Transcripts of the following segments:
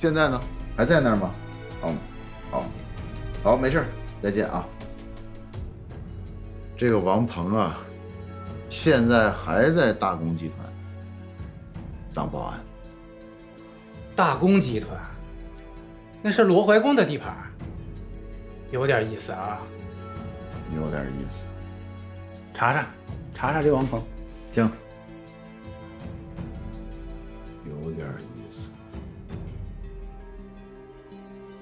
现在呢？还在那儿吗？好，好，没事，再见啊。这个王鹏啊，现在还在大公集团当保安。大公集团，那是罗怀公的地盘，有点意思啊。有点意思。查这王鹏，行。有点意思，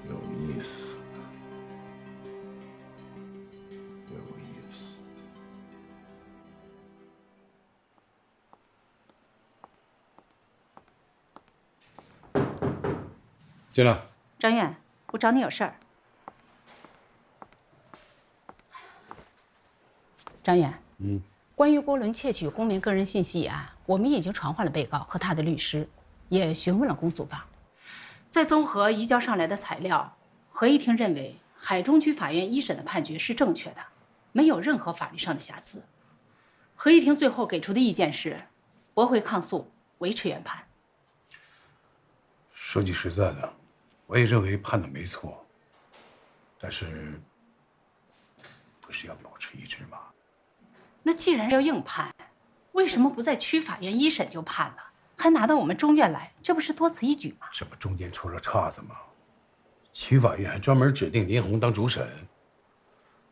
有意思，有意思。进来。张院，我找你有事儿。张院，关于郭伦窃取公民个人信息一案，我们已经传唤了被告和他的律师，也询问了公诉方。在综合移交上来的材料，合议庭认为海中区法院一审的判决是正确的，没有任何法律上的瑕疵。合议庭最后给出的意见是驳回抗诉，维持原判。说句实在的，我也认为判的没错，但是不是要保持一致吗？那既然要硬判，为什么不在区法院一审就判了，还拿到我们中院来？这不是多此一举吗？这不中间出了岔子吗？区法院还专门指定林红当主审，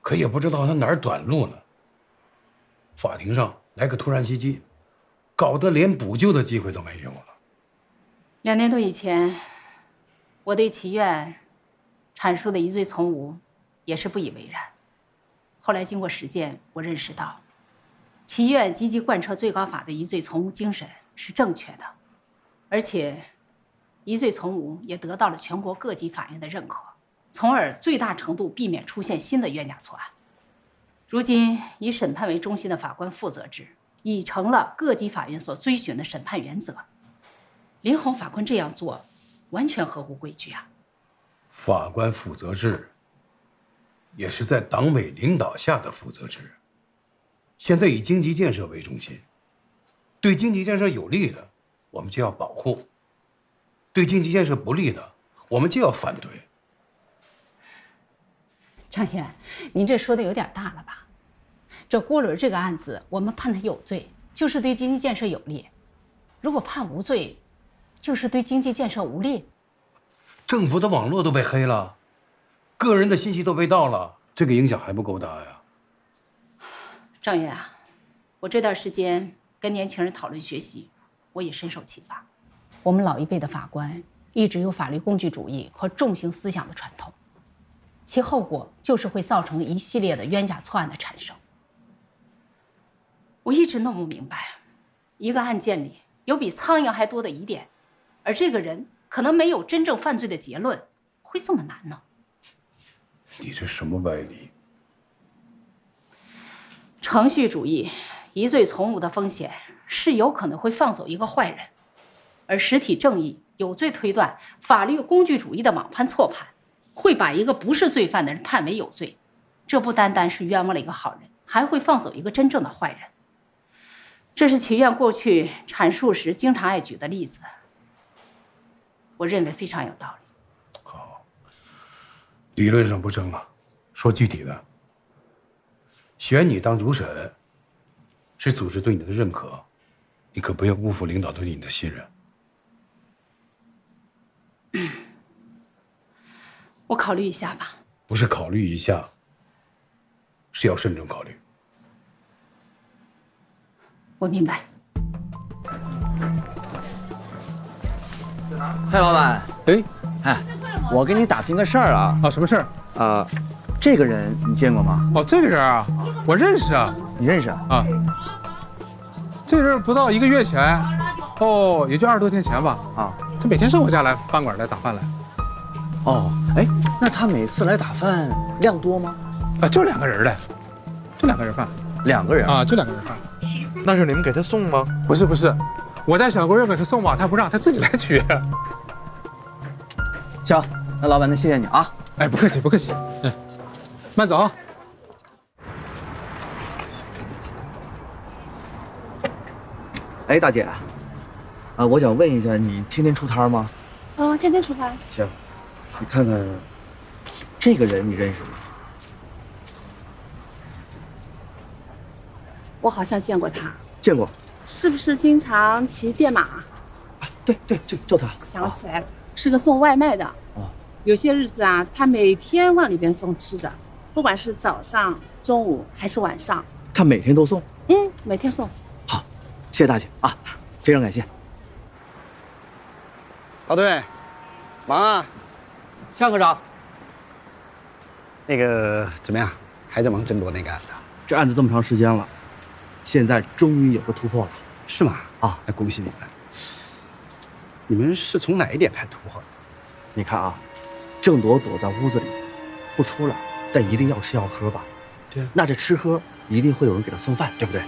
可也不知道他哪儿短路呢。法庭上来个突然袭击，搞得连补救的机会都没有了。2年多以前，我对祈愿阐述的疑罪从无也是不以为然。后来经过实践，我认识到，祈愿积极贯彻最高法的疑罪从无精神是正确的，而且疑罪从无也得到了全国各级法院的认可，从而最大程度避免出现新的冤假错案。如今以审判为中心的法官负责制已成了各级法院所追寻的审判原则。林红法官这样做，完全合乎规矩啊！法官负责制，也是在党委领导下的负责制。现在以经济建设为中心，对经济建设有利的，我们就要保护；对经济建设不利的，我们就要反对。张院，您这说的有点大了吧？这郭伦这个案子，我们判他有罪，就是对经济建设有利；如果判无罪，就是对经济建设无利。政府的网络都被黑了，个人的信息都被盗了，这个影响还不够大呀？张院啊，我这段时间跟年轻人讨论学习，我也深受启发。我们老一辈的法官一直有法律工具主义和重刑思想的传统，其后果就是会造成一系列的冤假错案的产生。我一直弄不明白，一个案件里有比苍蝇还多的疑点，而这个人可能没有真正犯罪的结论，会这么难呢？你这什么歪理？程序主义疑罪从无的风险是有可能会放走一个坏人，而实体正义有罪推断法律工具主义的莽判错判，会把一个不是罪犯的人判为有罪，这不单单是冤枉了一个好人，还会放走一个真正的坏人。这是祈愿过去阐述时经常爱举的例子，我认为非常有道理。好，理论上不争了，说具体的。选你当主审，是组织对你的认可，你可不要辜负领导对你的信任。我考虑一下吧。不是考虑一下，是要慎重考虑。我明白。蔡老板，哎，我给你打听个事儿啊。什么事儿？这个人你见过吗？这个人啊，我认识啊。你认识啊？这个人不到1个月前，也就20多天前吧。他每天上我家来饭馆来打饭来。哎，那他每次来打饭量多吗？就2个人嘞，就2个人饭。2个人啊？就2个人饭。那是你们给他送吗？不是，我在小郭要给他送吧，他不让，他自己来取。行，那老板，那谢谢你啊。哎，不客气，不客气。慢走啊。哎，大姐，我想问一下，你天天出摊吗？今天出发。行，你看看这个人，你认识吗？我好像见过他，见过。是不是经常骑电马？啊，对对，就他。想起来了，是个送外卖的。哦，有些日子啊，他每天往里边送吃的，不管是早上、中午还是晚上。他每天都送？每天送。好，谢谢大姐啊，非常感谢。老队，忙啊！向科长，那个怎么样？还在忙争夺那个案子？这案子这么长时间了，现在终于有个突破了。是吗？啊，那恭喜你们！你们是从哪一点看突破的？你看啊，郑铎躲在屋子里不出来，但一定要吃要喝吧？对啊。那这吃喝一定会有人给他送饭，对不对？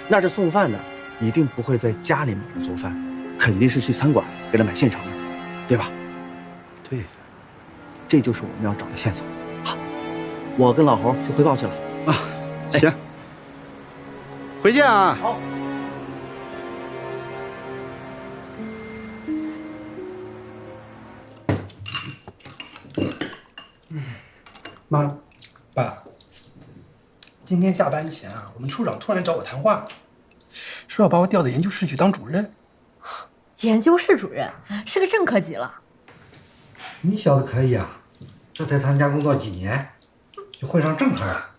那这送饭的一定不会在家里面给他做饭，肯定是去餐馆给他买现成的，对吧？对，这就是我们要找的线索。好，我跟老侯去汇报去了。啊，行，回见啊。好。妈，爸，今天下班前啊，我们处长突然找我谈话，说要把我调到研究室去当主任。研究室主任是个正科级了。你小子可以啊，这才参加工作几年，就混上正科了。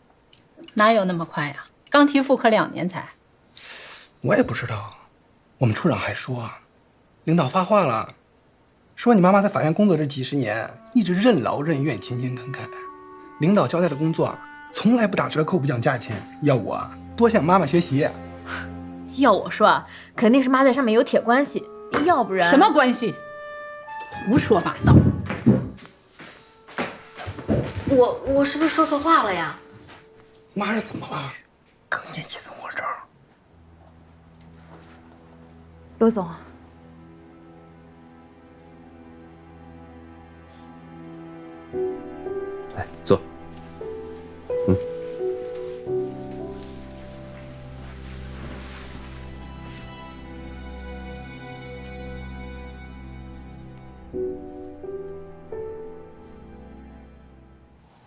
哪有那么快呀？刚提副科2年才。我也不知道，我们处长还说啊，领导发话了，说你妈妈在法院工作这几10年，一直任劳任怨、勤勤恳恳。领导交代的工作从来不打折扣、不讲价钱，要我多向妈妈学习。要我说啊，肯定是妈在上面有铁关系，要不然什么关系？胡说八道！我是不是说错话了呀？妈是怎么了？更年期综合症。刘总，来坐。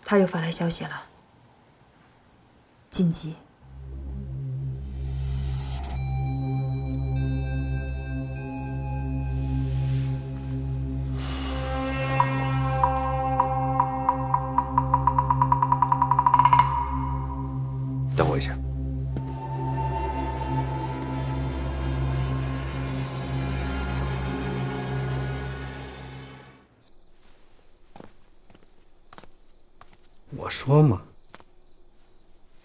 他又发来消息了，紧急。等我一下。我说嘛，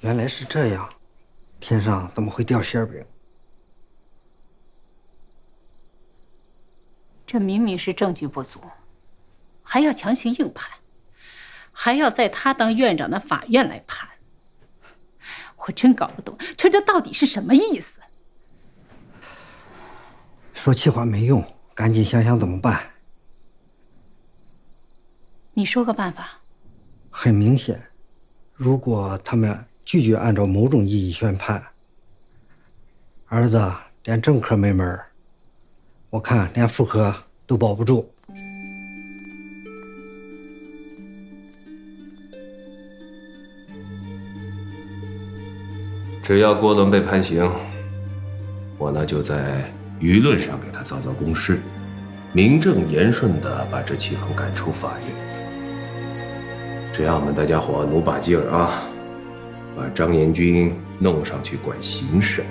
原来是这样，天上怎么会掉馅饼？这明明是证据不足，还要强行硬判，还要在他当院长的法院来判。我真搞不懂，这到底是什么意思？说气话没用，赶紧想想怎么办。你说个办法。很明显，如果他们拒绝按照某种意义宣判，儿子连正科没门儿，我看连副科都保不住。只要郭伦被判刑，我呢就在舆论上给他造造攻势，名正言顺地把这齐恒赶出法院。只要我们大家伙努把劲儿啊，把张延军弄上去管刑审，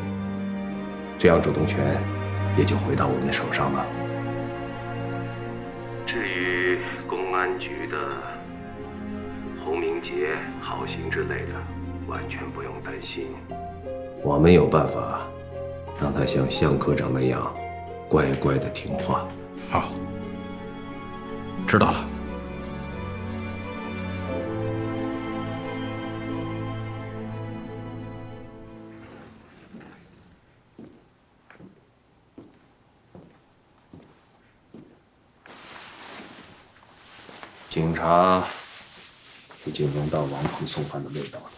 这样主动权也就回到我们的手上了。至于公安局的洪明杰、郝行之类的，完全不用担心，我们有办法让他像向科长那样乖乖的听话。好，知道了。警察已经闻到王鹏送饭的味道了。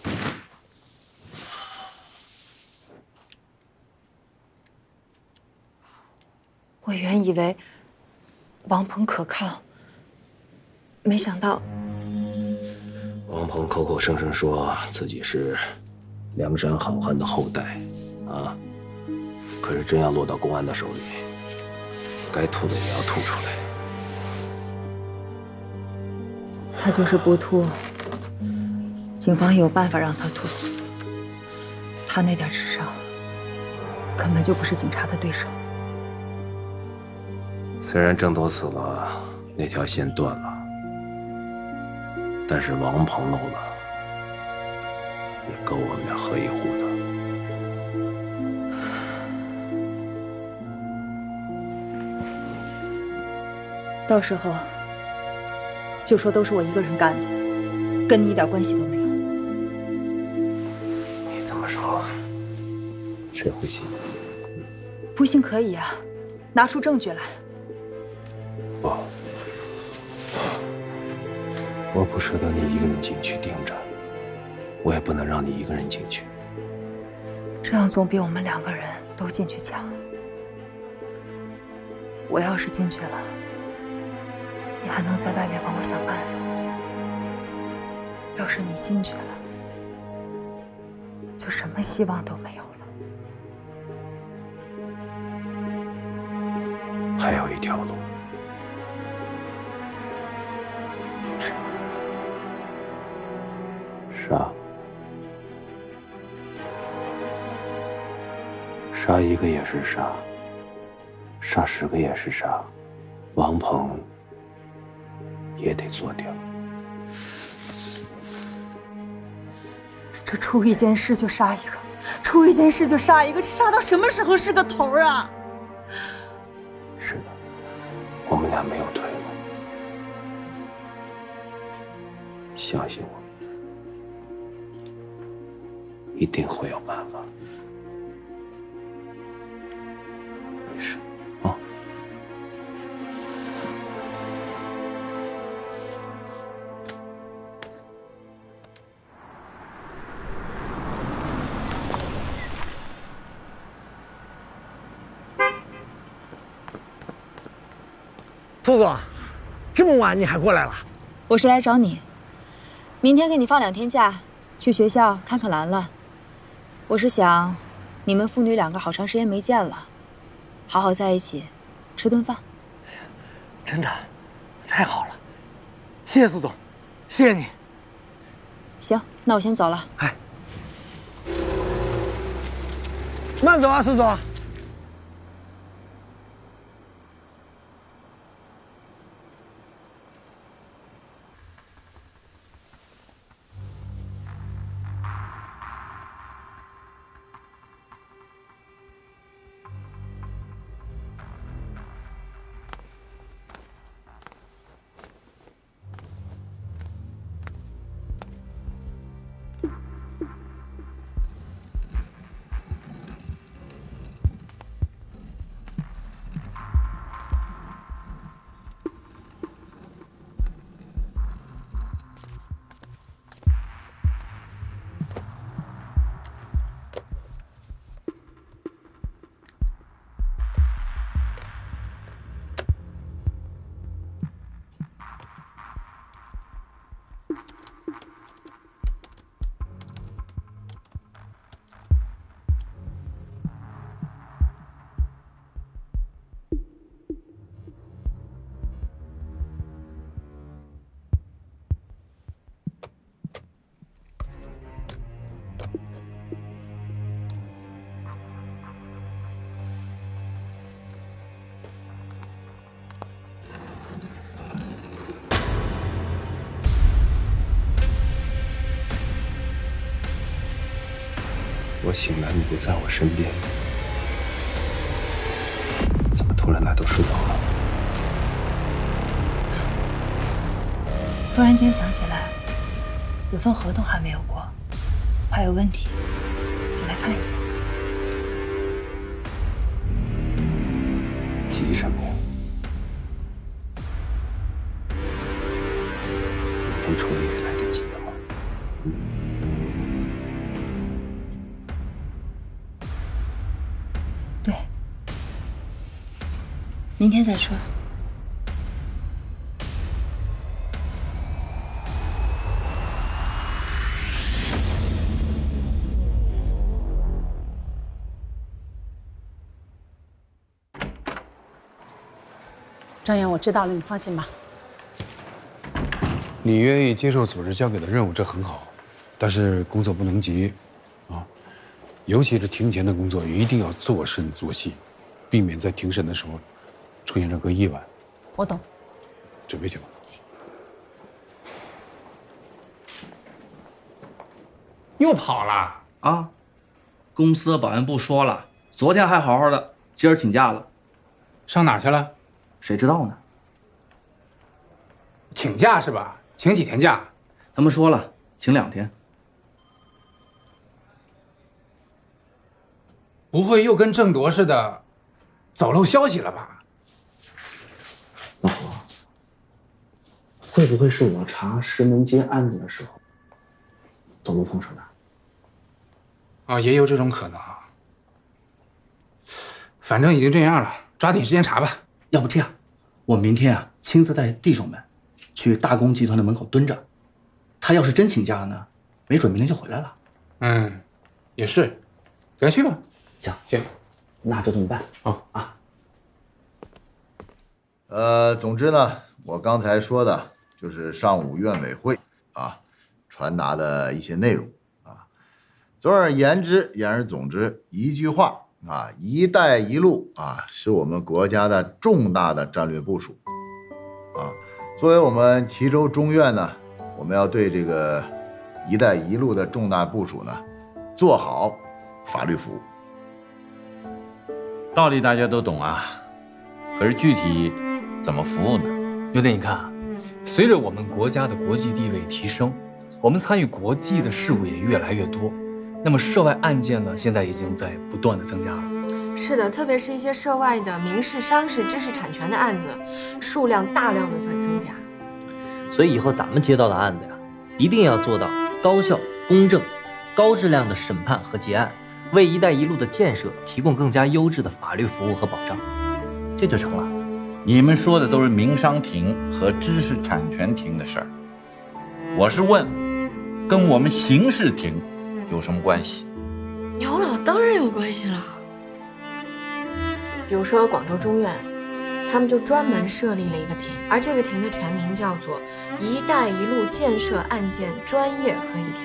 我原以为王鹏可靠，没想到王鹏口口声声说自己是梁山好汉的后代，啊，可是真要落到公安的手里，该吐的也要吐出来。他就是不吐，警方也有办法让他吐。他那点智商，根本就不是警察的对手。虽然郑铎死了，那条线断了，但是王鹏漏了，也够我们俩喝一壶的。到时候就说都是我一个人干的，跟你一点关系都没有。你这么说，谁会信？不信可以啊，拿出证据来。不，我不舍得你一个人进去盯着，我也不能让你一个人进去。这样总比我们2个人都进去强。我要是进去了，你还能在外面帮我想办法。要是你进去了，就什么希望都没有了。还有一条路。杀，杀一个也是杀，杀10个也是杀，王鹏也得做掉。这出一件事就杀一个，出一件事就杀一个，这杀到什么时候是个头啊？是的，我们俩没有退路，相信我。一定会有办法。没事，啊。苏总，这么晚你还过来了？我是来找你，明天给你放2天假，去学校看看兰兰。我是想，你们父女2个好长时间没见了，好好在一起吃顿饭。真的，太好了，谢谢苏总，谢谢你。行，那我先走了。哎，慢走啊，苏总。我醒来，你不在我身边，怎么突然来到书房了？突然间想起来，有份合同还没有过，怕有问题，就来看一下。急什么呀？明天处理也来得及的嘛。对，明天再说。张岩，我知道了，你放心吧。你愿意接受组织交给的任务，这很好，但是工作不能急，啊，尤其是庭前的工作一定要做慎做细，避免在庭审的时候出现任何意外。我懂。准备去吧。又跑了啊！公司的保安部说了，昨天还好好的，今儿请假了。上哪儿去了？谁知道呢？请假是吧？请几天假？他们说了，请2天。不会又跟郑铎似的，走漏消息了吧？老何，会不会是我查石门街案子的时候走漏风声了？啊，也有这种可能。反正已经这样了，抓紧时间查吧。要不这样，我明天啊亲自带弟兄们去大公集团的门口蹲着，他要是真请假了呢，没准明天就回来了。嗯，也是，咱去吧。行，那就这么办。好啊。总之呢，我刚才说的就是上午院委会啊传达的一些内容啊。总而言之，言而总之，一句话啊，“一带一路”啊，是我们国家的重大的战略部署啊。作为我们齐州中院呢，我们要对这个“一带一路”的重大部署呢，做好法律服务。道理大家都懂啊，可是具体怎么服务呢？牛爹，你看啊，随着我们国家的国际地位提升，我们参与国际的事务也越来越多。那么涉外案件呢，现在已经在不断的增加了。是的，特别是一些涉外的民事、商事、知识产权的案子，数量大量的在增加。所以以后咱们接到的案子呀，一定要做到高效、公正、高质量的审判和结案，为“一带一路”的建设提供更加优质的法律服务和保障，这就成了。你们说的都是民商庭和知识产权庭的事儿，我是问，跟我们刑事庭有什么关系？有了，当然有关系了。比如说广州中院，他们就专门设立了一个庭，而这个庭的全名叫做“一带一路建设案件专业合议庭”。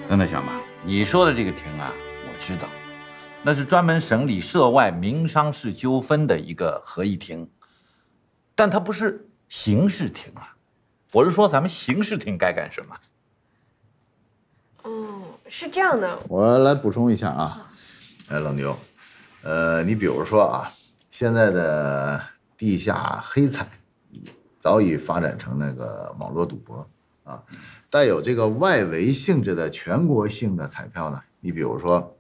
等等，小马，你说的这个庭啊，我知道，那是专门审理涉外民商事纠纷的一个合议庭，但它不是刑事庭啊。我是说，咱们刑事庭该干什么？哦，是这样的。我来补充一下啊，老牛，你比如说啊，现在的地下黑彩早已发展成那个网络赌博啊，带有这个外围性质的全国性的彩票呢，你比如说，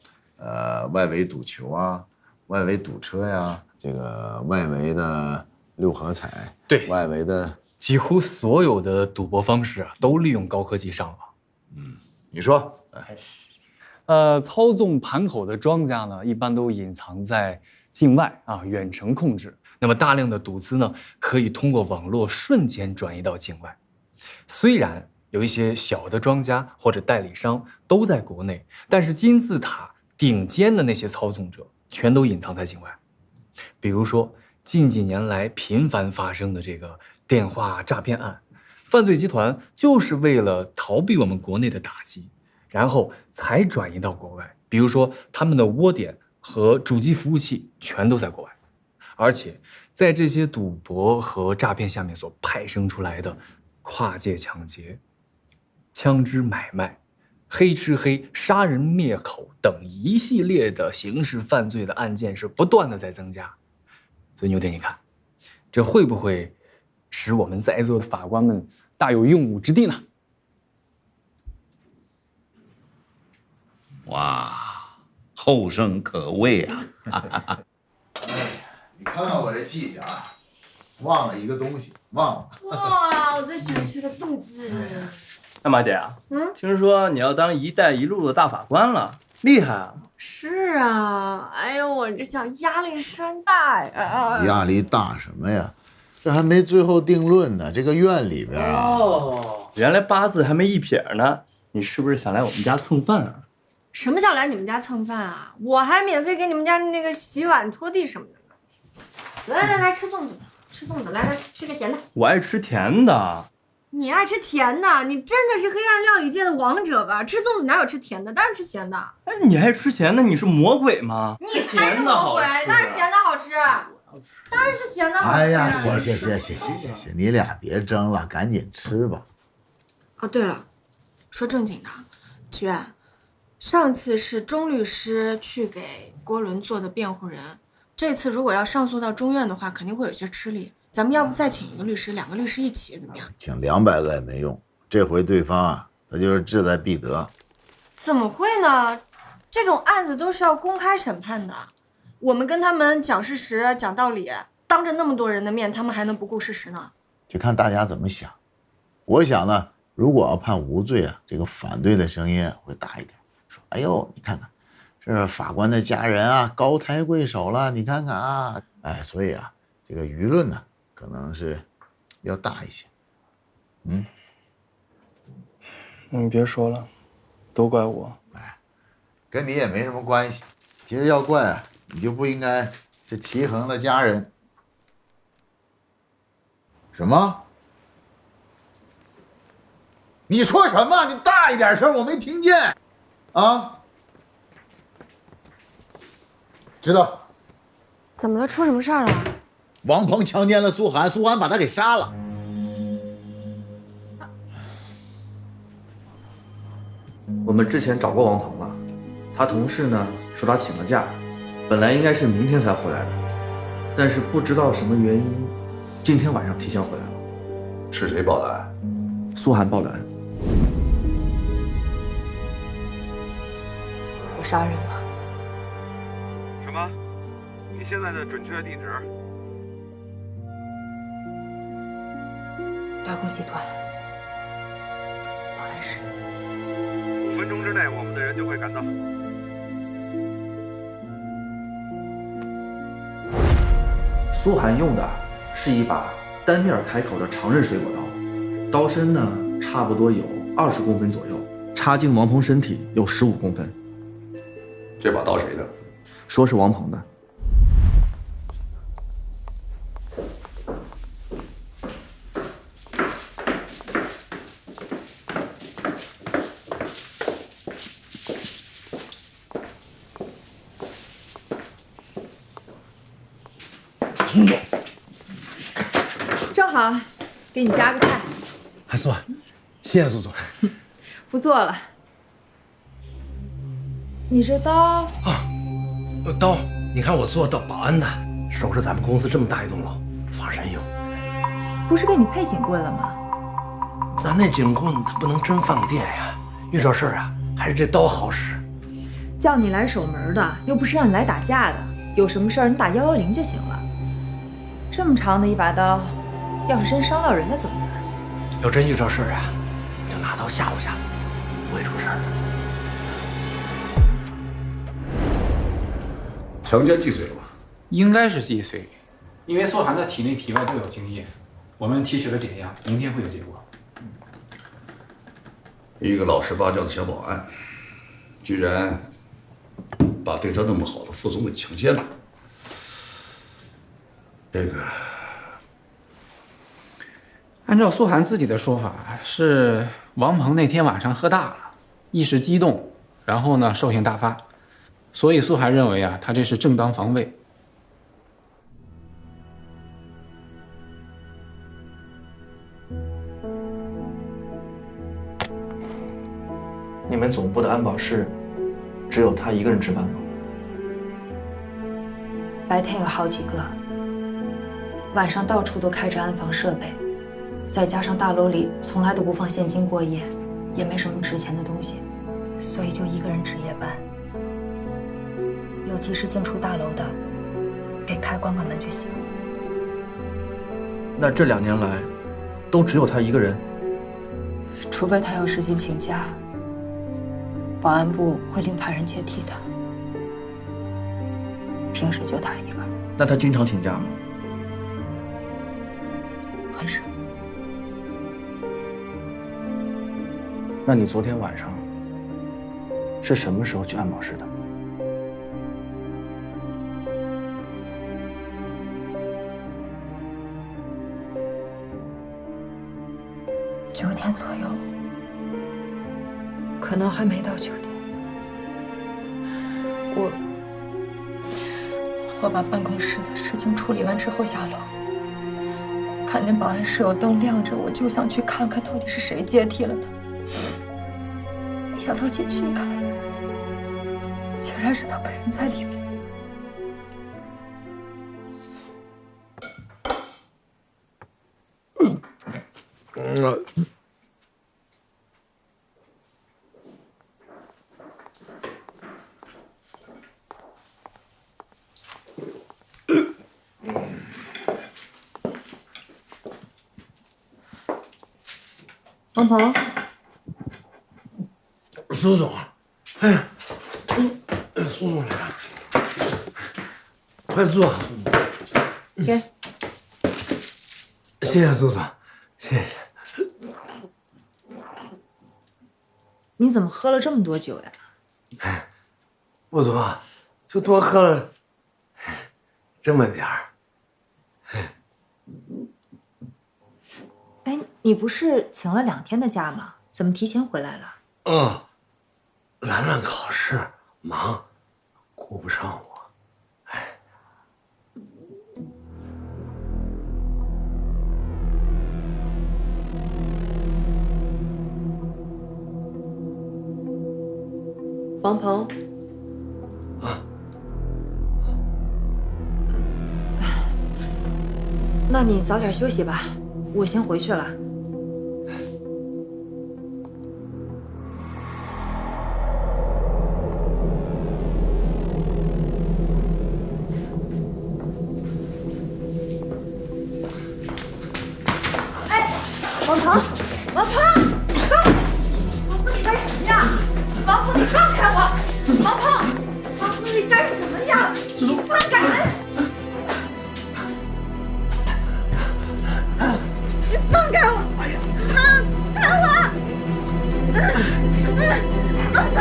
外围赌球啊，外围赌车呀，这个外围的六合彩，对，外围的几乎所有的赌博方式啊，都利用高科技上网。你说，操纵盘口的庄家呢，一般都隐藏在境外啊，远程控制。那么大量的赌资呢，可以通过网络瞬间转移到境外。虽然有一些小的庄家或者代理商都在国内，但是金字塔顶尖的那些操纵者全都隐藏在境外。比如说近几年来频繁发生的这个电话诈骗案，犯罪集团就是为了逃避我们国内的打击，然后才转移到国外。比如说他们的窝点和主机服务器全都在国外，而且在这些赌博和诈骗下面所派生出来的跨界抢劫、枪支买卖、黑吃黑、杀人灭口等一系列的刑事犯罪的案件是不断的在增加。所以牛爹，你看，这会不会使我们在座的法官们大有用武之地呢？哇，后生可畏啊！你看看我这记性啊，忘了一个东西，忘了。哇，我最喜欢吃的粽子。那马姐啊，听说你要当“一带一路”的大法官了，厉害啊！是啊，哎呦，我这叫压力山大呀！压力大什么呀？这还没最后定论呢。这个院里边啊，哦，原来八字还没一撇呢。你是不是想来我们家蹭饭啊？什么叫来你们家蹭饭啊？我还免费给你们家那个洗碗拖地什么的呢。来，吃粽子。吃粽子，来吃个咸的。我爱吃甜的。你爱吃甜的，你真的是黑暗料理界的王者吧？吃粽子哪有吃甜的？当然吃咸的。哎，你爱吃咸的，你是魔鬼吗？你才是魔鬼，当然咸的好吃，当然是咸的好吃。哎呀，行，你俩别争了，赶紧吃吧。哦，对了，说正经的，启源，上次是钟律师去给郭伦做的辩护人，这次如果要上诉到中院的话，肯定会有些吃力。咱们要不再请一个律师，2个律师一起怎么样？请200个也没用，这回对方啊，他就是志在必得。怎么会呢？这种案子都是要公开审判的，我们跟他们讲事实、讲道理，当着那么多人的面，他们还能不顾事实呢？就看大家怎么想。我想呢，如果要判无罪啊，这个反对的声音会大一点，说：“哎呦，你看看，这法官的家人啊，高抬贵手了，你看看啊。”哎，所以啊，这个舆论呢，可能是要大一些。你别说了，都怪我。哎，跟你也没什么关系。其实要怪啊，你就不应该是齐衡的家人。什么？你说什么？你大一点声，我没听见。啊？知道。怎么了？出什么事儿了？王鹏强奸了苏涵，苏涵把他给杀了。我们之前找过王鹏了，他同事呢说他请了假，本来应该是明天才回来的，但是不知道什么原因，今天晚上提前回来了。是谁报的案？苏涵报的案。我杀人了。什么？你现在的准确地址？大公集团，宝来市。5分钟之内，我们的人就会赶到。苏涵用的是一把单面开口的长刃水果刀，刀身呢差不多有20公分左右，插进王鹏身体有15公分。这把刀谁的？说是王鹏的。苏总，正好，给你夹个菜。苏，谢谢苏总。不做了。你这刀刀，你看我做到保安的，收拾咱们公司这么大一栋楼，防身用。不是给你配警棍了吗？咱那警棍它不能真放电呀，遇着事儿啊，还是这刀好使。叫你来守门的，又不是让你来打架的，有什么事儿你打110就行了。这么长的一把刀，要是真伤到人了怎么办？要真遇着事儿啊，就拿刀吓唬吓唬，不会出事儿的。强奸既遂了吧？应该是既遂，因为苏涵的体内体外都有精液，我们提取了检样，明天会有结果。一个老实巴交的小保安，居然把对他那么好的副总给强奸了。这个，按照苏涵自己的说法，是王鹏那天晚上喝大了，一时激动，然后呢兽性大发，所以苏涵认为啊，他这是正当防卫。你们总部的安保室只有他一个人值班吗？白天有好几个，晚上到处都开着安防设备，再加上大楼里从来都不放现金过夜，也没什么值钱的东西，所以就一个人值夜班。有及时进出大楼的，给开关个门就行。那这2年来，都只有他一个人？除非他有事情请假，保安部会另派人接替他。平时就他一个人。那他经常请假吗？很少。那你昨天晚上是什么时候去安保室的？ 9点左右，可能还没到9点。我把办公室的事情处理完之后下楼，看见保安室有灯亮着，我就想去看看到底是谁接替了他。没想到进去一看，竟然是他本人在里面。王鹏，苏总，哎，苏总来了，快坐。给。谢谢苏总，谢谢。你怎么喝了这么多酒呀？不多，就多喝了这么点儿。哎，你不是请了2天的假吗？怎么提前回来了？兰兰考试忙，顾不上我。王鹏。那你早点休息吧，我先回去了。哎，王鹏，王鹏，王鹏，你干什么呀？王鹏，你放开我！王鹏，王鹏，你干什么呀？你放开人！你放开我！开我！王鹏，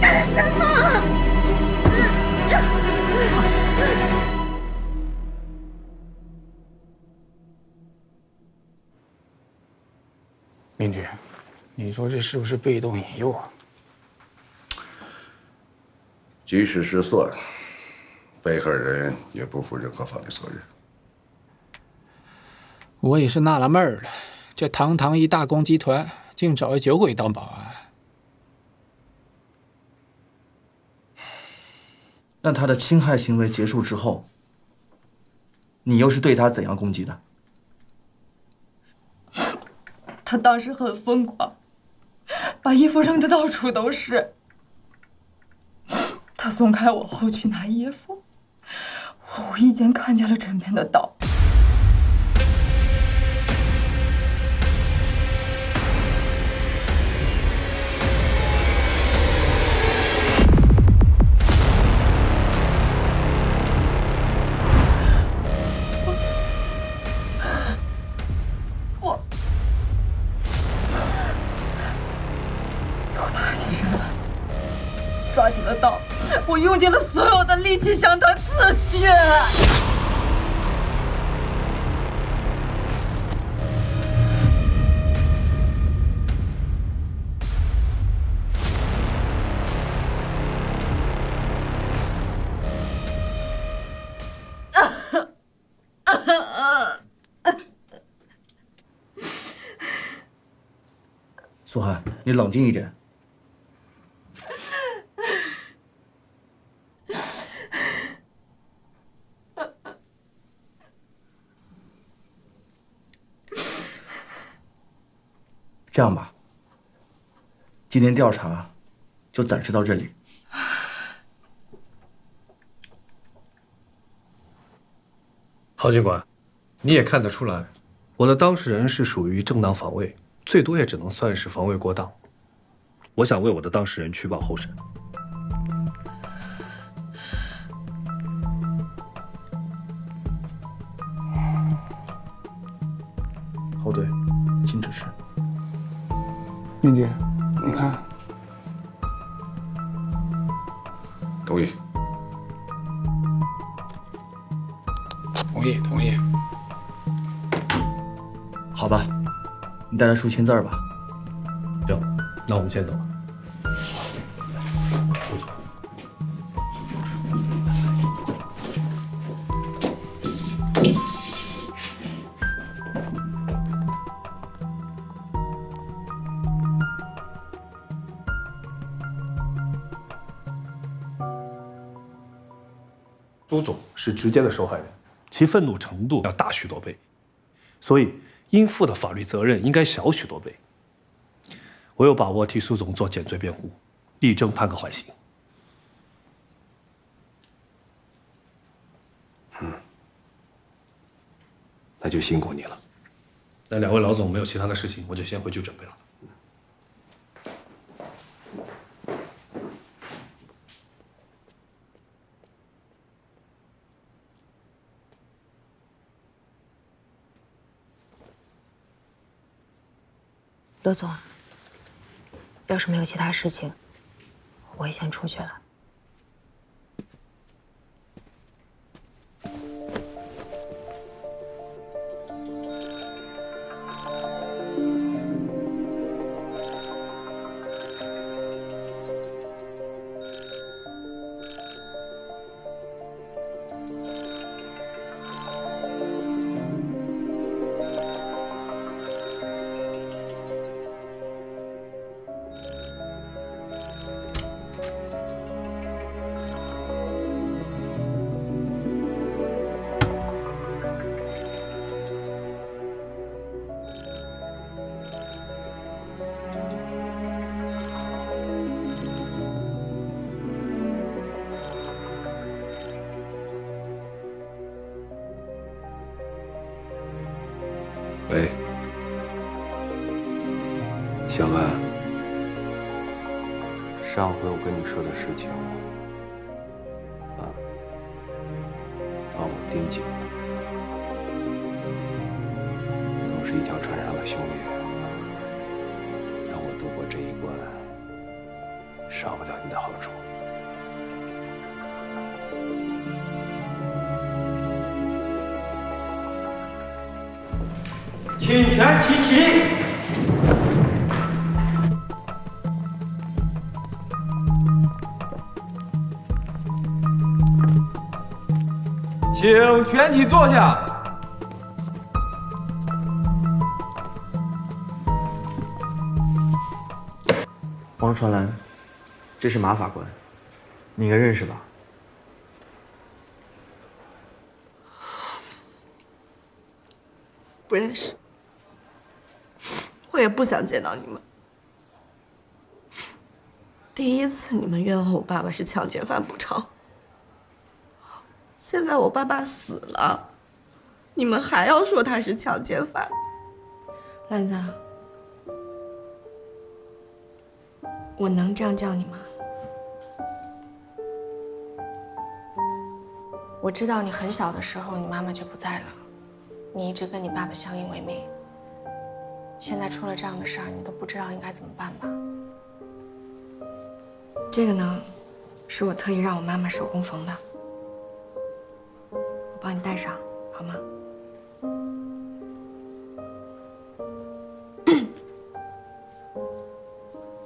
干什么？明君，你说这是不是被动引诱啊？即使是算，被害人也不负任何法律责任。我也是纳了闷儿了，这堂堂一大公集团，竟找一酒鬼当保安。那他的侵害行为结束之后，你又是对他怎样攻击的？他当时很疯狂，把衣服扔得到处都是。他松开我后去拿衣服，我无意间看见了枕边的刀。我爬起身来，抓起了刀，我用尽了所有的力气向他刺去。苏涵，你冷静一点。这样吧，今天调查就暂时到这里。郝警官，你也看得出来，我的当事人是属于正当防卫，最多也只能算是防卫过当。我想为我的当事人取保候审。后队，请指示。明姐，你看，同意。同意。好吧，你带着书签字吧。行，那我们先走了。苏总是直接的受害人，其愤怒程度要大许多倍，所以应负的法律责任应该小许多倍。我有把握替苏总做减罪辩护，力争判个缓刑。那就辛苦你了。那两位老总没有其他的事情，我就先回去准备了。罗总，要是没有其他事情，我也先出去了。喂，小安，上回我跟你说的事情，帮我盯紧了，都是一条船上的兄弟，等我度过这一关，少不了你的好处。请全齐齐。请全体坐下。王传兰，这是马法官，你应该认识吧？不认识，我也不想见到你们。第一次你们冤枉我爸爸是强奸犯不成，现在我爸爸死了，你们还要说他是强奸犯。兰子，我能这样叫你吗？我知道你很小的时候，你妈妈就不在了，你一直跟你爸爸相依为命。现在出了这样的事儿，你都不知道应该怎么办吧？这个呢，是我特意让我妈妈手工缝的，我帮你戴上，好吗？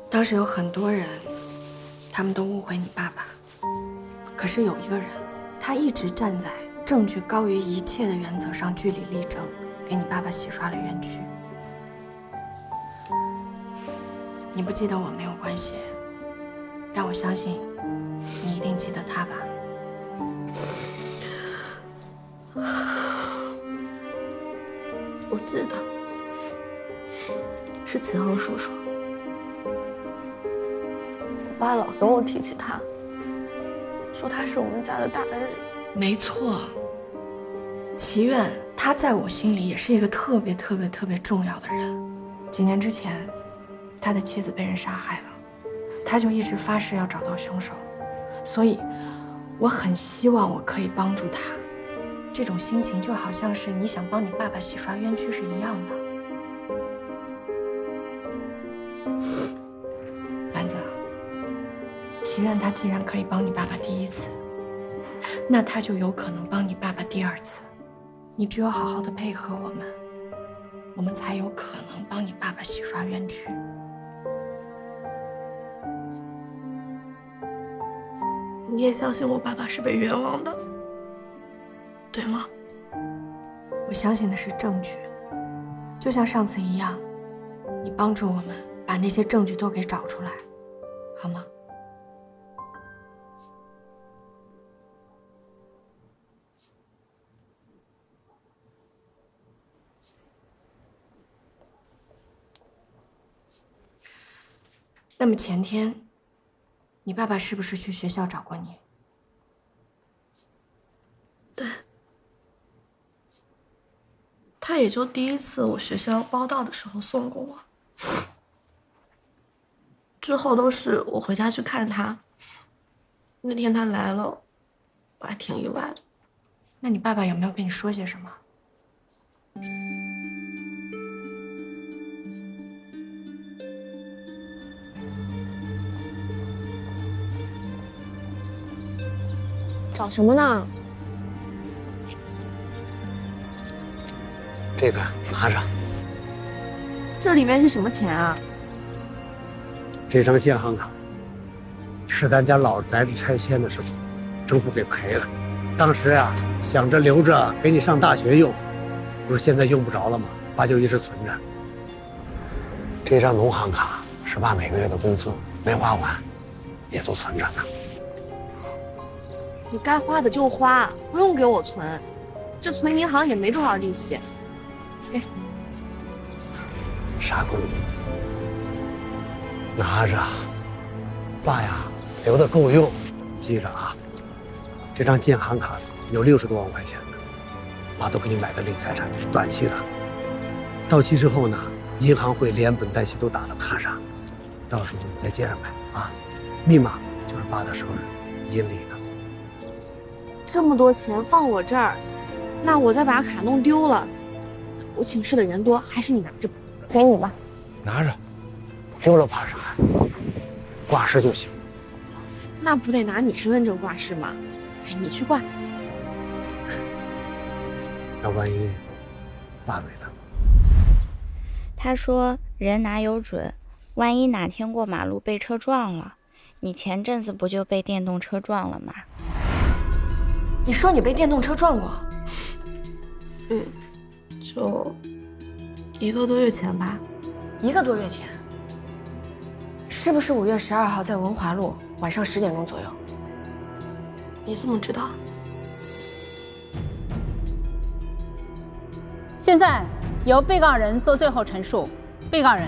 当时有很多人，他们都误会你爸爸，可是有一个人，他一直站在证据高于一切的原则上据理力争，给你爸爸洗刷了冤屈。你不记得我没有关系，但我相信你一定记得他吧。我记得，是慈恒叔叔。我爸老跟我提起他，说他是我们家的大恩人。没错，祈愿他在我心里也是一个特别重要的人。几年之前，他的妻子被人杀害了，他就一直发誓要找到凶手，所以我很希望我可以帮助他。这种心情就好像是你想帮你爸爸洗刷冤屈是一样的。兰子，祈愿他既然可以帮你爸爸第一次，那他就有可能帮你爸爸第二次。你只有好好的配合我们，我们才有可能帮你爸爸洗刷冤屈。你也相信我爸爸是被冤枉的，对吗？我相信的是证据，就像上次一样，你帮助我们把那些证据都给找出来，好吗？那么前天，你爸爸是不是去学校找过你？对。他也就第一次我学校报到的时候送过我，之后都是我回家去看他。那天他来了，我还挺意外的。那你爸爸有没有跟你说些什么？找什么呢？这个拿着。这里面是什么钱啊？这张建行卡是咱家老宅子拆迁的时候，政府给赔了。当时啊，想着留着给你上大学用，不是现在用不着了吗？爸就一直存着。这张农行卡是爸每个月的工资没花完，也都存着呢。你该花的就花，不用给我存，这存银行也没多少利息。给，傻闺女，拿着，爸呀，留的够用。记着啊，这张建行卡有60多万块钱呢，爸都给你买的理财产品，短期的。到期之后呢，银行会连本带息都打到卡上，到时候你再接着买啊。密码就是爸的生日，阴历的。这么多钱放我这儿，那我再把卡弄丢了，我请示的人多，还是你拿着吧。给你吧，拿着，丢了怕啥？挂失就行。那不得拿你身份证挂失吗？哎，你去挂。那万一爸没呢？他说人哪有准，万一哪天过马路被车撞了，你前阵子不就被电动车撞了吗？你说你被电动车撞过？就1个多月前吧。1个多月前？是不是5月12号在文华路晚上10点钟左右？你怎么知道？现在由被告人做最后陈述。被告人，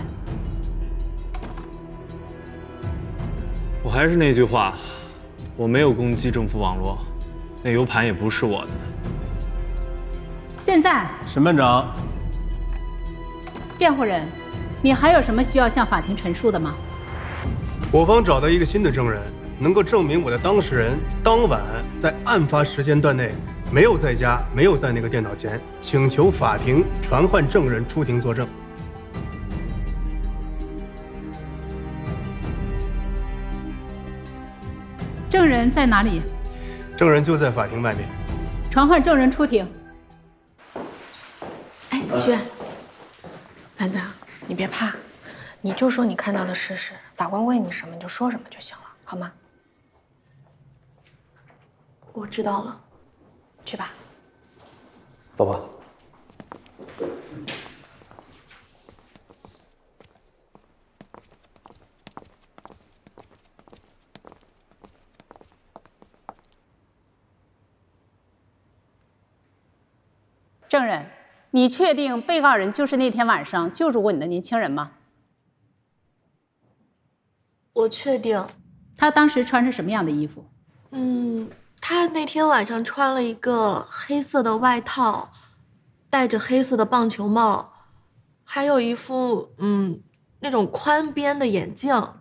我还是那句话，我没有攻击政府网络，那 U 盘也不是我的。现在，审判长，辩护人，你还有什么需要向法庭陈述的吗？我方找到一个新的证人，能够证明我的当事人当晚在案发时间段内没有在家，没有在那个电脑前，请求法庭传唤证人出庭作证。证人在哪里？证人就在法庭外面。传唤证人出庭。哎，徐远，兰子，你别怕，你就说你看到的事实，法官问你什么你就说什么就行了，好吗？我知道了，去吧。走吧。证人，你确定被告人就是那天晚上救助过你的年轻人吗？我确定。他当时穿着什么样的衣服？他那天晚上穿了一个黑色的外套，戴着黑色的棒球帽，还有一副那种宽边的眼镜。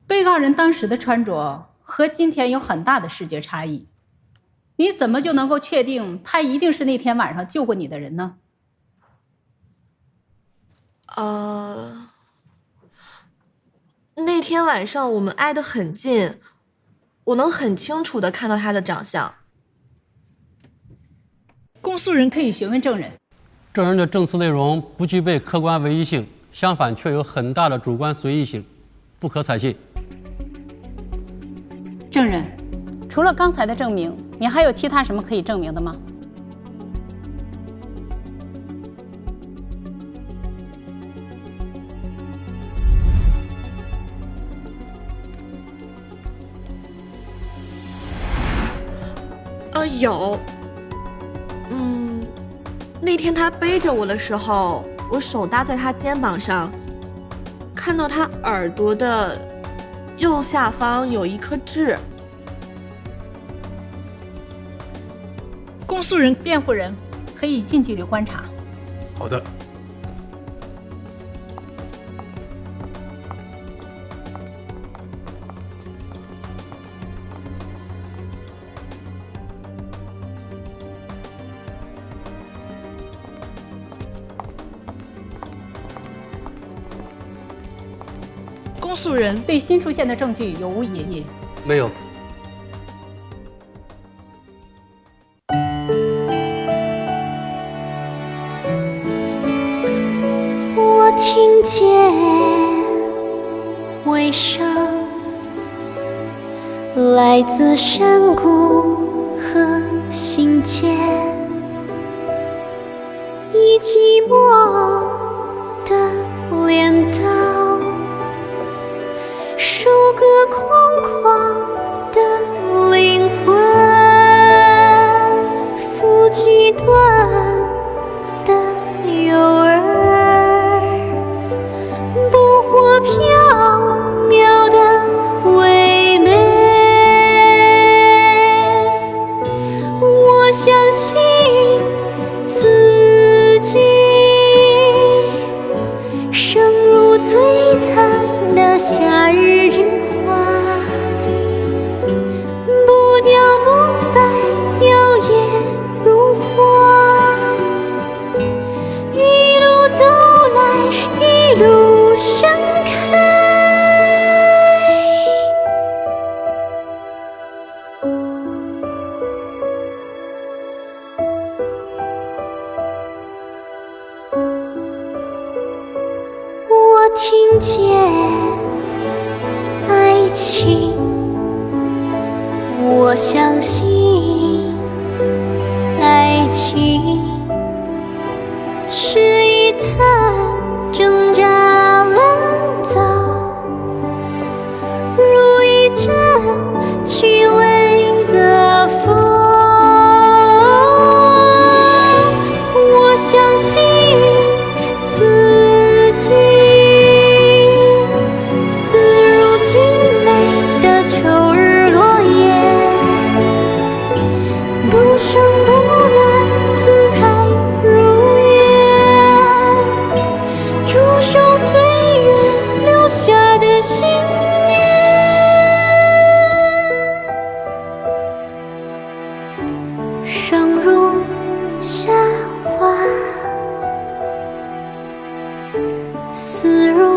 被告人当时的穿着和今天有很大的视觉差异，你怎么就能够确定他一定是那天晚上救过你的人呢？那天晚上我们挨得很近，我能很清楚地看到他的长相。公诉人可以询问证人。证人的证词内容不具备客观唯一性，相反却有很大的主观随意性，不可采信。证人，除了刚才的证明，你还有其他什么可以证明的吗？有。那天他背着我的时候，我手搭在他肩膀上，看到他耳朵的右下方有一颗痣。公诉人、辩护人可以近距离观察。好的。公诉人对新出现的证据有无异议？没有。我听见回声，来自山谷和心间，以寂寞的镰刀收割空旷的灵魂，抚几段的诱饵，捕获缥缈的唯美。我相信自己生如璀璨的夏日之花，不凋不败，摇曳如花。一路走来，一路盛开。我听见爱情，我相信爱情是一滩挣扎烂草，如一阵虚伪的风。我相信自己似如俊美的秋日落叶，不声不乱，姿态如愿，驻守岁月留下的信念，生如夏花，死如